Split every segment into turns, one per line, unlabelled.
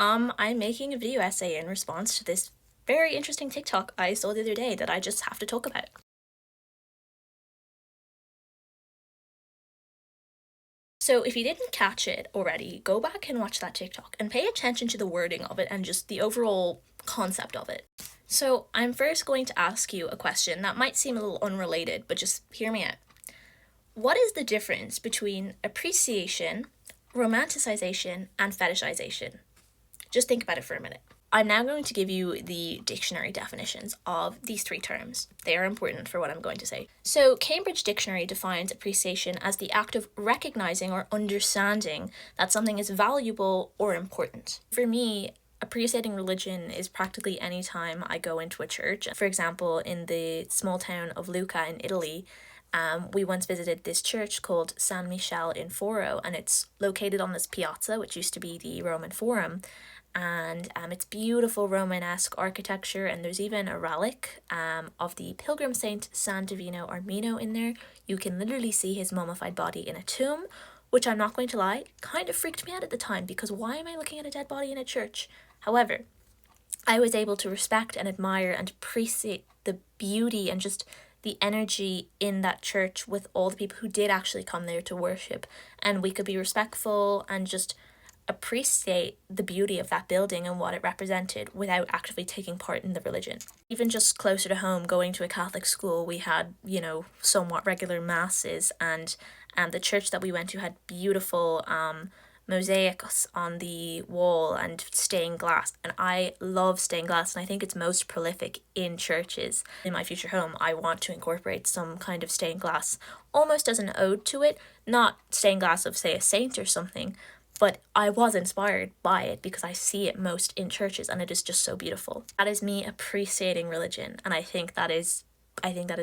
I'm making a video essay in response to this very interesting TikTok I saw the other day that I just have to talk about. So if you didn't catch it already, go back and watch that TikTok and pay attention to the wording of it and just the overall concept of it. So I'm first going to ask you a question that might seem a little unrelated, but just hear me out. What is the difference between appreciation, romanticization, and fetishization? Just think about it for a minute. I'm now going to give you the dictionary definitions of these three terms. They are important for what I'm going to say. So, Cambridge Dictionary defines appreciation as the act of recognizing or understanding that something is valuable or important. For me, appreciating religion is practically any time I go into a church. For example, in the small town of Lucca in Italy, we once visited this church called San Michele in Foro, and it's located on this piazza, which used to be the Roman Forum. And it's beautiful Romanesque architecture, and there's even a relic of the pilgrim saint San Divino Armino in there. You can literally see his mummified body in a tomb, which, I'm not going to lie, kind of freaked me out at the time, because why am I looking at a dead body in a church? However, I was able to respect and admire and appreciate the beauty and just the energy in that church with all the people who did actually come there to worship, and we could be respectful and just appreciate the beauty of that building and what it represented without actively taking part in the religion. Even just closer to home, going to a Catholic school, we had, somewhat regular masses, and the church that we went to had beautiful mosaics on the wall and stained glass, and I love stained glass, and I think it's most prolific in churches. In my future home, I want to incorporate some kind of stained glass almost as an ode to it, not stained glass of, say, a saint or something, but I was inspired by it because I see it most in churches, and it is just so beautiful. That is me appreciating religion, and I think that is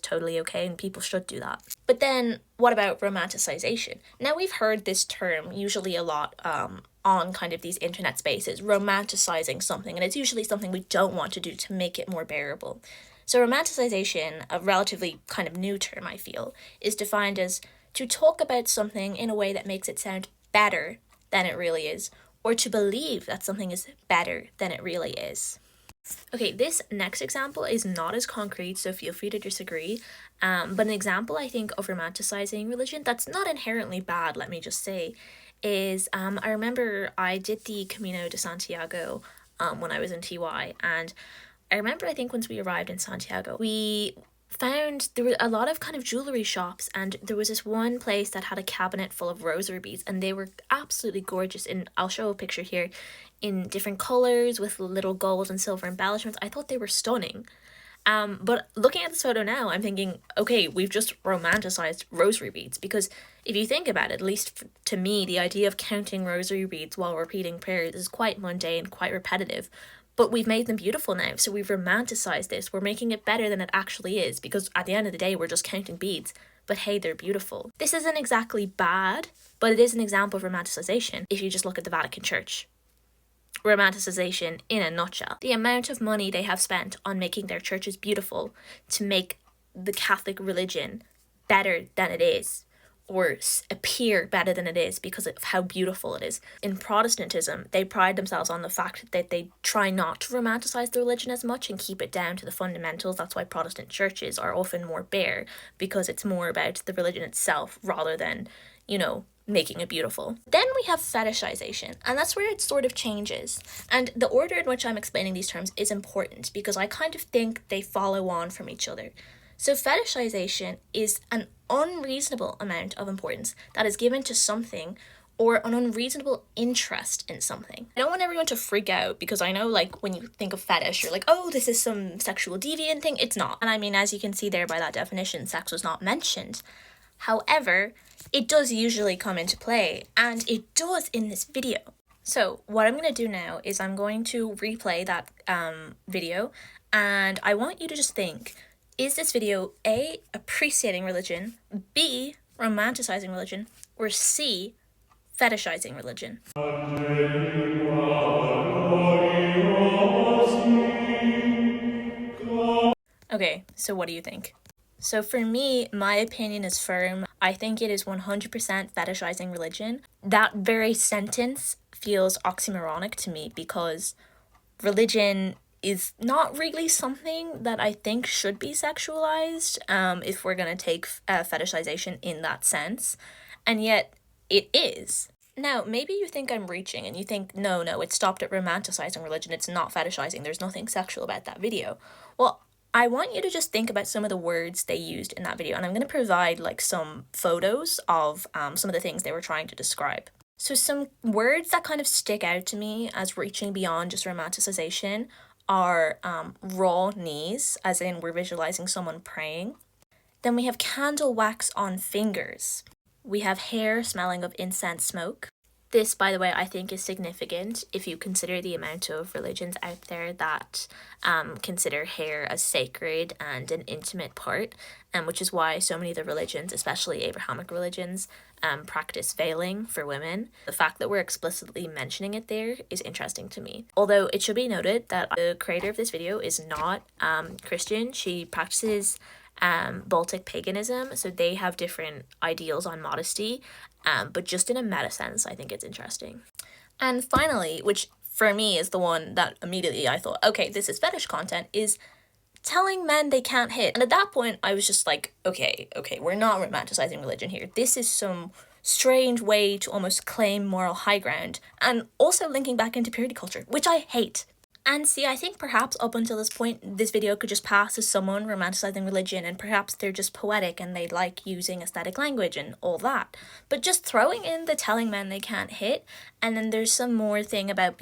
totally okay, and people should do that. But then what about romanticization? Now, we've heard this term usually a lot on kind of these internet spaces, romanticizing something, and it's usually something we don't want to do to make it more bearable. So romanticization, a relatively kind of new term, I feel, is defined as to talk about something in a way that makes it sound better than it really is, or to believe that something is better than it really is. Okay, this next example is not as concrete, so feel free to disagree, but an example, I think, of romanticizing religion that's not inherently bad, let me just say, is I remember I did the Camino de Santiago when I was in TY, and I remember, I think, once we arrived in Santiago, we found there were a lot of kind of jewelry shops, and there was this one place that had a cabinet full of rosary beads, and they were absolutely gorgeous. And I'll show a picture here in different colors with little gold and silver embellishments. I thought they were stunning. But looking at this photo now, I'm thinking, okay, we've just romanticized rosary beads, because if you think about it, at least to me, the idea of counting rosary beads while repeating prayers is quite mundane, quite repetitive. But we've made them beautiful now, so we've romanticized this. We're making it better than it actually is, because at the end of the day, we're just counting beads. But hey, they're beautiful. This isn't exactly bad, but it is an example of romanticization if you just look at the Vatican Church. Romanticization in a nutshell. The amount of money they have spent on making their churches beautiful to make the Catholic religion better than it is, or appear better than it is because of how beautiful it is. In Protestantism, they pride themselves on the fact that they try not to romanticize the religion as much and keep it down to the fundamentals. That's why Protestant churches are often more bare, because it's more about the religion itself rather than, making it beautiful. Then we have fetishization, and that's where it sort of changes. And the order in which I'm explaining these terms is important because I kind of think they follow on from each other. So fetishization is an unreasonable amount of importance that is given to something, or an unreasonable interest in something. I don't want everyone to freak out, because I know, like, when you think of fetish, you're like, oh, this is some sexual deviant thing. It's not. And I mean, as you can see there by that definition, sex was not mentioned. However, it does usually come into play, and it does in this video. So what I'm going to do now is I'm going to replay that video, and I want you to just think, is this video A, appreciating religion, B, romanticizing religion, or C, fetishizing religion? Okay, so what do you think? So for me, my opinion is firm. I think it is 100% fetishizing religion. That very sentence, feels oxymoronic to me because religion is not really something that I think should be sexualized, if we're going to take fetishization in that sense. And yet it is. Now, maybe you think I'm reaching and you think, no, it stopped at romanticizing religion. It's not fetishizing. There's nothing sexual about that video. Well, I want you to just think about some of the words they used in that video. And I'm going to provide like some photos of some of the things they were trying to describe. So some words that kind of stick out to me as reaching beyond just romanticization are raw knees, as in we're visualizing someone praying. Then we have candle wax on fingers. We have hair smelling of incense smoke. This, by the way, I think is significant if you consider the amount of religions out there that consider hair as sacred and an intimate part, which is why so many of the religions, especially Abrahamic religions, practice veiling for women. The fact that we're explicitly mentioning it there is interesting to me. Although it should be noted that the creator of this video is not Christian. She practices Baltic Paganism, so they have different ideals on modesty, but just in a meta sense, I think it's interesting. And finally, which for me is the one that immediately I thought, okay, this is fetish content, is telling men they can't hit. And at that point, I was just like, okay, we're not romanticizing religion here. This is some strange way to almost claim moral high ground, and also linking back into purity culture, which I hate. And see, I think perhaps up until this point, this video could just pass as someone romanticizing religion, and perhaps they're just poetic and they like using aesthetic language and all that. But just throwing in the telling men they can't hit, and then there's some more thing about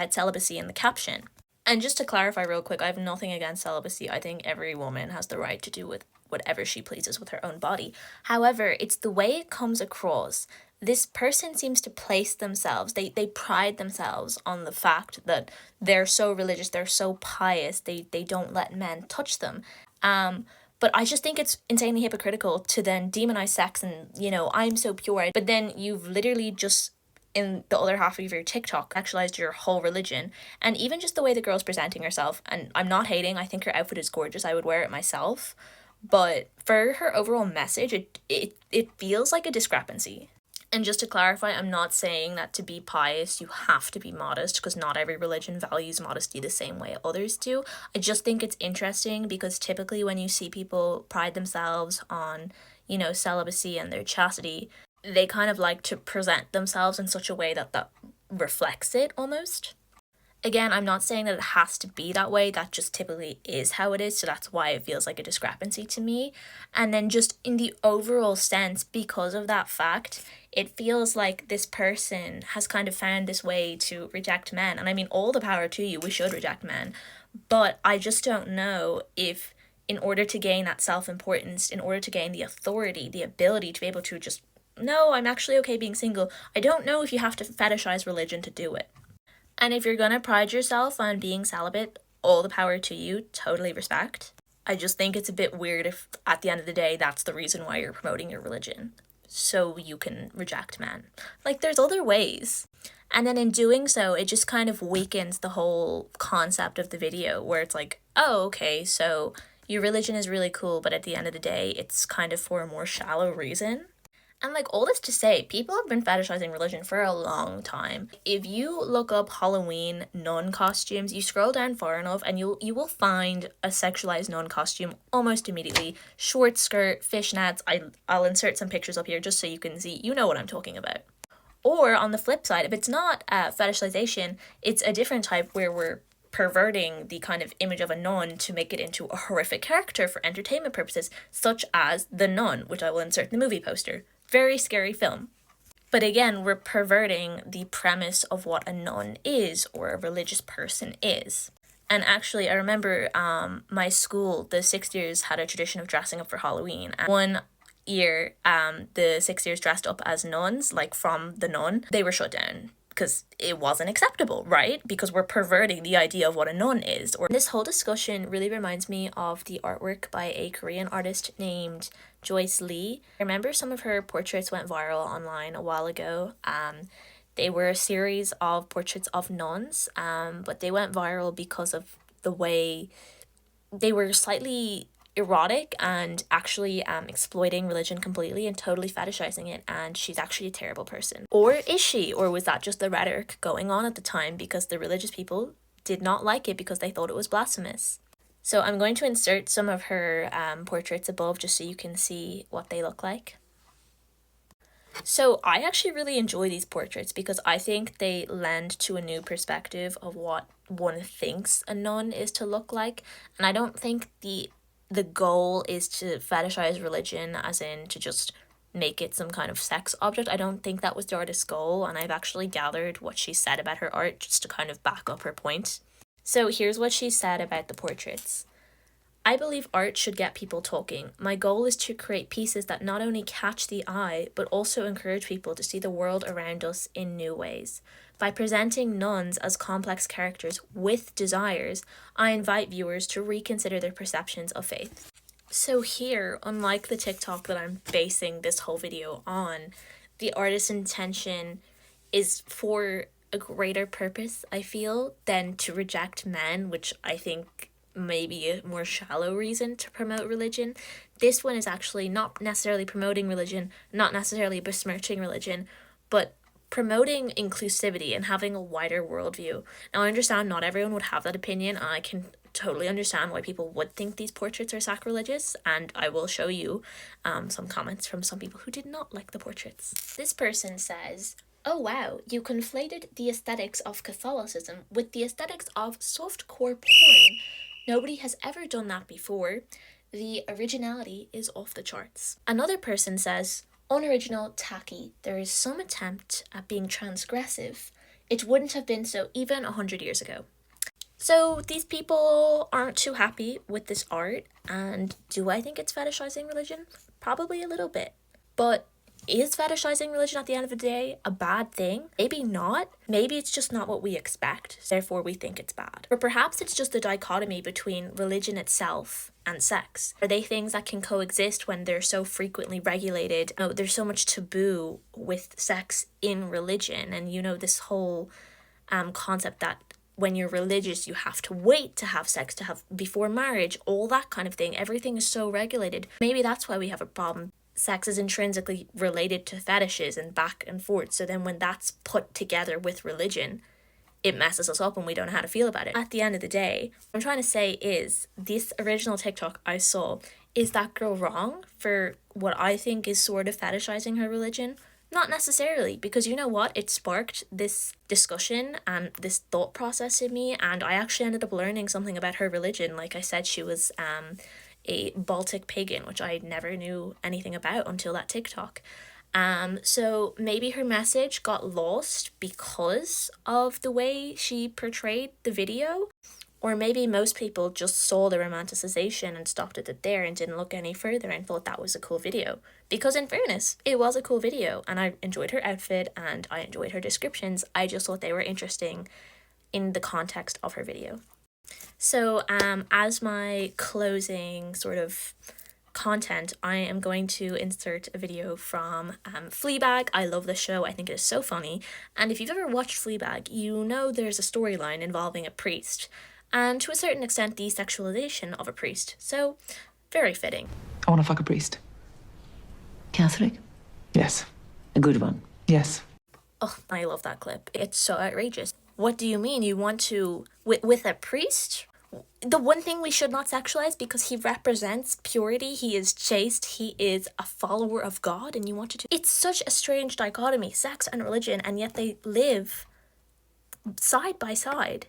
celibacy in the caption. And just to clarify real quick, I have nothing against celibacy. I think every woman has the right to do with whatever she pleases with her own body. However, it's the way it comes across. This person seems to place themselves, they pride themselves on the fact that they're so religious, they're so pious, they don't let men touch them. But I just think it's insanely hypocritical to then demonize sex and, I'm so pure. But then you've literally just, in the other half of your TikTok, actualized your whole religion. And even just the way the girl's presenting herself, and I'm not hating, I think her outfit is gorgeous, I would wear it myself. But for her overall message, it feels like a discrepancy. And just to clarify, I'm not saying that to be pious, you have to be modest, because not every religion values modesty the same way others do. I just think it's interesting because typically when you see people pride themselves on, celibacy and their chastity, they kind of like to present themselves in such a way that reflects it almost. Again, I'm not saying that it has to be that way, that just typically is how it is, so that's why it feels like a discrepancy to me. And then just in the overall sense, because of that fact, it feels like this person has kind of found this way to reject men. And I mean, all the power to you, we should reject men. But I just don't know if, in order to gain that self-importance, in order to gain the authority, the ability to be able to just, no, I'm actually okay being single, I don't know if you have to fetishize religion to do it. And if you're gonna pride yourself on being celibate, all the power to you, totally respect. I just think it's a bit weird if, at the end of the day, that's the reason why you're promoting your religion. So you can reject men. Like, there's other ways. And then in doing so, it just kind of weakens the whole concept of the video, where it's like, oh, okay, so your religion is really cool, but at the end of the day, it's kind of for a more shallow reason. And like, all this to say, people have been fetishizing religion for a long time. If you look up Halloween nun costumes, you scroll down far enough and you will find a sexualized nun costume almost immediately. Short skirt, fishnets. I'll insert some pictures up here just so you can see, you know what I'm talking about. Or on the flip side, if it's not fetishization, it's a different type where we're perverting the kind of image of a nun to make it into a horrific character for entertainment purposes, such as The Nun, which I will insert in the movie poster. Very scary film. But again, we're perverting the premise of what a nun is, or a religious person is. And actually, I remember my school, the 6th years, had a tradition of dressing up for Halloween. And one year, the 6th years dressed up as nuns, like from The Nun. They were shut down because it wasn't acceptable, right? Because we're perverting the idea of what a nun is. Or this whole discussion really reminds me of the artwork by a Korean artist named Joyce Lee. I remember some of her portraits went viral online a while ago. They were a series of portraits of nuns, but they went viral because of the way they were slightly erotic and actually exploiting religion completely and totally fetishizing it, and she's actually a terrible person. Or is she? Or was that just the rhetoric going on at the time because the religious people did not like it because they thought it was blasphemous? So I'm going to insert some of her portraits above just so you can see what they look like. So I actually really enjoy these portraits because I think they lend to a new perspective of what one thinks a nun is to look like. And I don't think the goal is to fetishize religion as in to just make it some kind of sex object. I don't think that was the artist's goal, and I've actually gathered what she said about her art just to kind of back up her point. So here's what she said about the portraits. I believe art should get people talking. My goal is to create pieces that not only catch the eye, but also encourage people to see the world around us in new ways. By presenting nuns as complex characters with desires, I invite viewers to reconsider their perceptions of faith. So here, unlike the TikTok that I'm basing this whole video on, the artist's intention is for a greater purpose, I feel, than to reject men, which I think maybe a more shallow reason to promote religion. This one is actually not necessarily promoting religion, not necessarily besmirching religion, but promoting inclusivity and having a wider worldview. Now, I understand not everyone would have that opinion, and I can totally understand why people would think these portraits are sacrilegious, and I will show you some comments from some people who did not like the portraits. This person says, "Oh wow, you conflated the aesthetics of Catholicism with the aesthetics of softcore porn. Nobody has ever done that before. The originality is off the charts." Another person says, "Unoriginal, tacky. There is some attempt at being transgressive. It wouldn't have been so even 100 years ago." So these people aren't too happy with this art, and do I think it's fetishizing religion? Probably a little bit. But is fetishizing religion at the end of the day a bad thing? Maybe not. Maybe it's just not what we expect, therefore we think it's bad. Or perhaps it's just the dichotomy between religion itself and sex. Are they things that can coexist when they're so frequently regulated? Oh, there's so much taboo with sex in religion, and this whole concept that when you're religious you have to wait to have sex, to have before marriage, all that kind of thing. Everything is so regulated. Maybe that's why we have a problem. Sex is intrinsically related to fetishes and back and forth. So then when that's put together with religion, it messes us up and we don't know how to feel about it. At the end of the day, what I'm trying to say is this original TikTok I saw, is that girl wrong for what I think is sort of fetishizing her religion? Not necessarily, because you know what? It sparked this discussion and this thought process in me, and I actually ended up learning something about her religion. Like I said, she was a Baltic pagan, which I never knew anything about until that TikTok. So maybe her message got lost because of the way she portrayed the video, or maybe most people just saw the romanticisation and stopped it there and didn't look any further and thought that was a cool video. Because in fairness, it was a cool video, and I enjoyed her outfit and I enjoyed her descriptions. I just thought they were interesting in the context of her video. So as my closing sort of content, I am going to insert a video from Fleabag. I love this show. I think it is so funny. And if you've ever watched Fleabag, you know there's a storyline involving a priest, and to a certain extent the sexualization of a priest. So very fitting.
I want to fuck a priest.
Catholic?
Yes.
A good one?
Yes.
Oh, I love that clip. It's so outrageous. What do you mean you want to with a priest? The one thing we should not sexualize, because he represents purity, he is chaste, he is a follower of God, and you want to do... It's such a strange dichotomy, sex and religion, and yet they live side by side.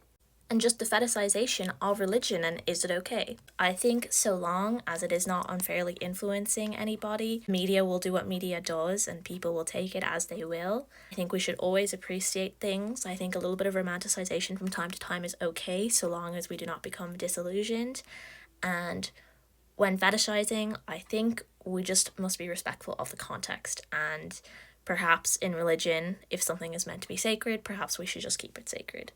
And just the fetishization of religion, and is it okay? I think so long as it is not unfairly influencing anybody, media will do what media does and people will take it as they will. I think we should always appreciate things. I think a little bit of romanticization from time to time is okay, so long as we do not become disillusioned. And when fetishizing, I think we just must be respectful of the context, and perhaps in religion, if something is meant to be sacred, perhaps we should just keep it sacred.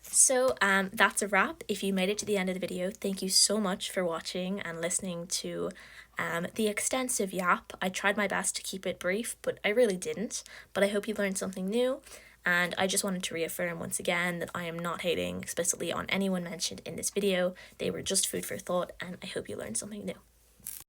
So that's a wrap. If you made it to the end of the video, thank you so much for watching and listening to the extensive yap. I tried my best to keep it brief, but I really didn't. But I hope you learned something new. And I just wanted to reaffirm once again that I am not hating explicitly on anyone mentioned in this video. They were just food for thought, and I hope you learned something new.